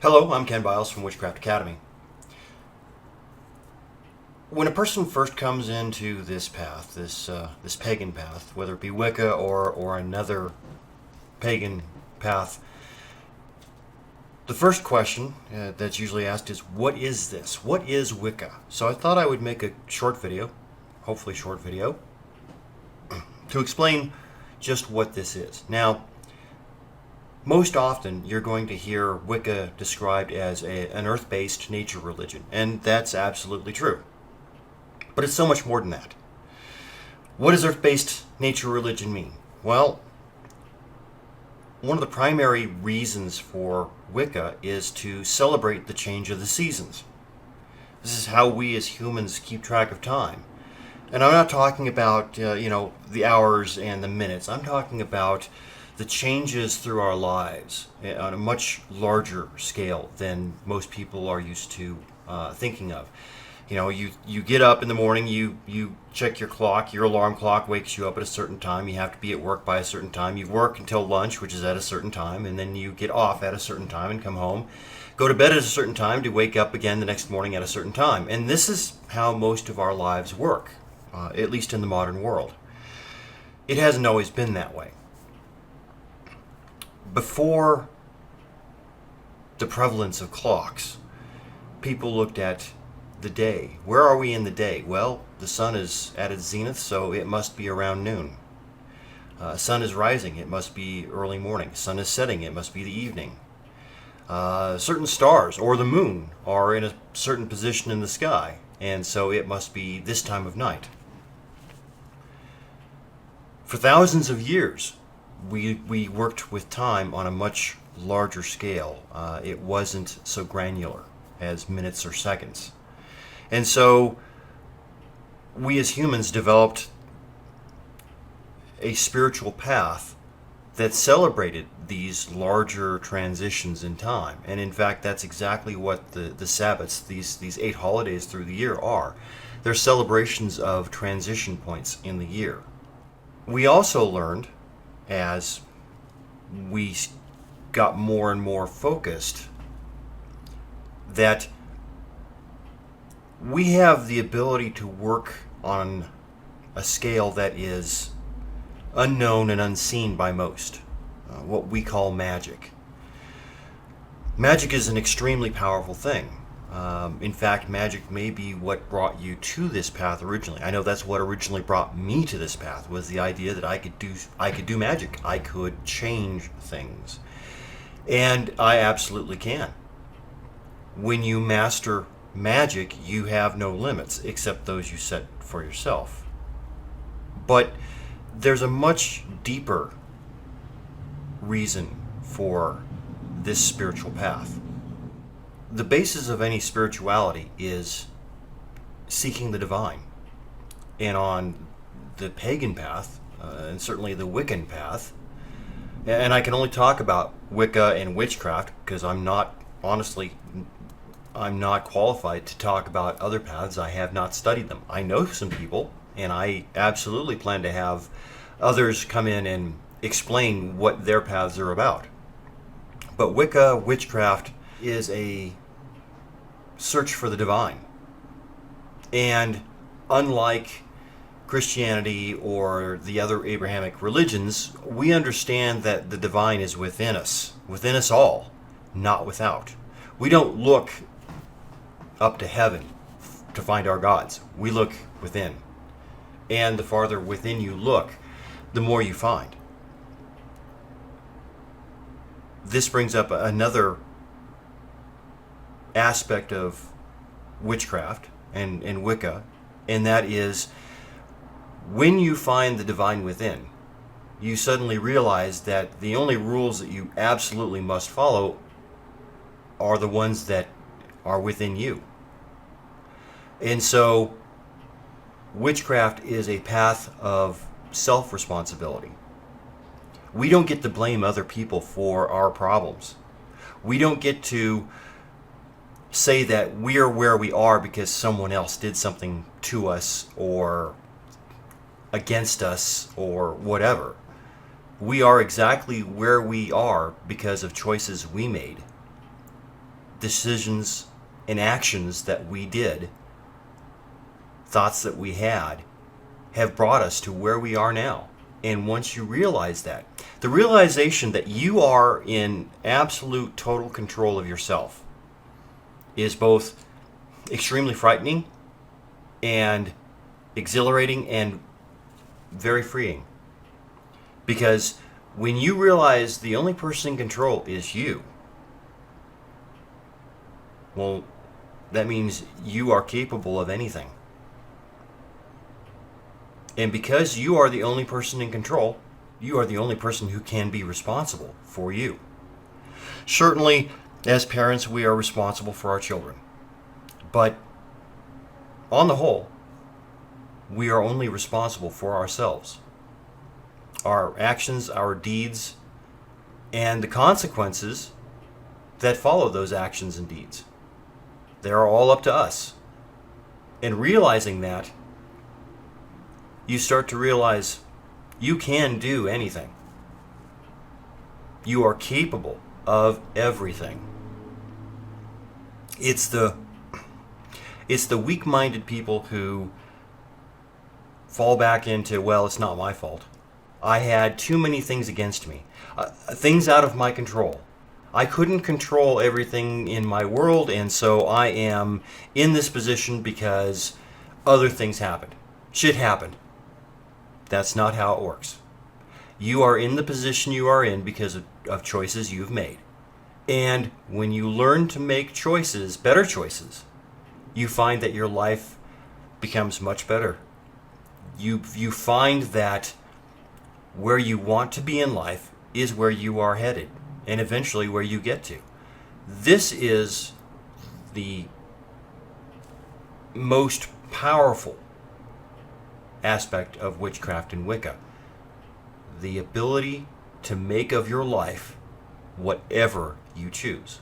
Hello, I'm Ken Biles from Witchcraft Academy. When a person first comes into this path, this pagan path, whether it be Wicca or another pagan path, the first question that's usually asked is, what is this? What is Wicca? So I thought I would make a short video, hopefully short video, to explain just what this is. Now, most often you're going to hear Wicca described as an earth-based nature religion, and that's absolutely true. But it's so much more than that. What does earth-based nature religion mean? Well, one of the primary reasons for Wicca is to celebrate the change of the seasons. This is how we as humans keep track of time. And I'm not talking about, the hours and the minutes. I'm talking about the changes through our lives on a much larger scale than most people are used to thinking of. You know, you get up in the morning, you check your clock, your alarm clock wakes you up at a certain time, you have to be at work by a certain time, you work until lunch, which is at a certain time, and then you get off at a certain time and come home, go to bed at a certain time to wake up again the next morning at a certain time. And this is how most of our lives work, at least in the modern world. It hasn't always been that way. Before the prevalence of clocks, people looked at the day. Where are we in the day? Well, the sun is at its zenith, so it must be around noon. Sun is rising, it must be early morning. Sun is setting, it must be the evening. Certain stars, or the moon, are in a certain position in the sky, and so it must be this time of night. For thousands of years, we worked with time on a much larger scale. It wasn't so granular as minutes or seconds. And so we as humans developed a spiritual path that celebrated these larger transitions in time. And in fact, that's exactly what the Sabbats, these 8 holidays through the year, are. They're celebrations of transition points in the year. We also learned, as we got more and more focused, that we have the ability to work on a scale that is unknown and unseen by most, what we call magic. Magic is an extremely powerful thing. In fact, magic may be what brought you to this path originally. I know that's what originally brought me to this path, was the idea that I could do magic. I could change things. And I absolutely can. When you master magic, you have no limits except those you set for yourself. But there's a much deeper reason for this spiritual path. The basis of any spirituality is seeking the divine. And on the pagan path, and certainly the Wiccan path, and I can only talk about Wicca and witchcraft because I'm not qualified to talk about other paths. I have not studied them. I know some people, and I absolutely plan to have others come in and explain what their paths are about. But Wicca, witchcraft, is a search for the divine. And unlike Christianity or the other Abrahamic religions, we understand that the divine is within us all, not without. We don't look up to heaven to find our gods. We look within. And the farther within you look, the more you find. This brings up another aspect of witchcraft and Wicca, and that is when you find the divine within, you suddenly realize that the only rules that you absolutely must follow are the ones that are within you. And so witchcraft is a path of self-responsibility. We don't get to blame other people for our problems. We don't get to say that we're where we are because someone else did something to us or against us or whatever. We are exactly where we are because of choices we made. decisions and actions that we did, thoughts that we had, have brought us to where we are now. And once you realize that, the realization that you are in absolute total control of yourself is both extremely frightening and exhilarating and very freeing. Because when you realize the only person in control is you, well, that means you are capable of anything. And because you are the only person in control, you are the only person who can be responsible for you. Certainly, as parents, we are responsible for our children. But on the whole, we are only responsible for ourselves. Our actions, our deeds, and the consequences that follow those actions and deeds. They are all up to us. And realizing that, you start to realize you can do anything. You are capable of everything. It's the weak-minded people who fall back into, well, it's not my fault. I had too many things against me. Things out of my control. I couldn't control everything in my world, and so I am in this position because other things happened. Shit happened. That's not how it works. You are in the position you are in because of choices you've made. And when you learn to make choices, better choices, you find that your life becomes much better. You find that where you want to be in life is where you are headed, and eventually where you get to. This is the most powerful aspect of witchcraft and Wicca. The ability to make of your life whatever you choose.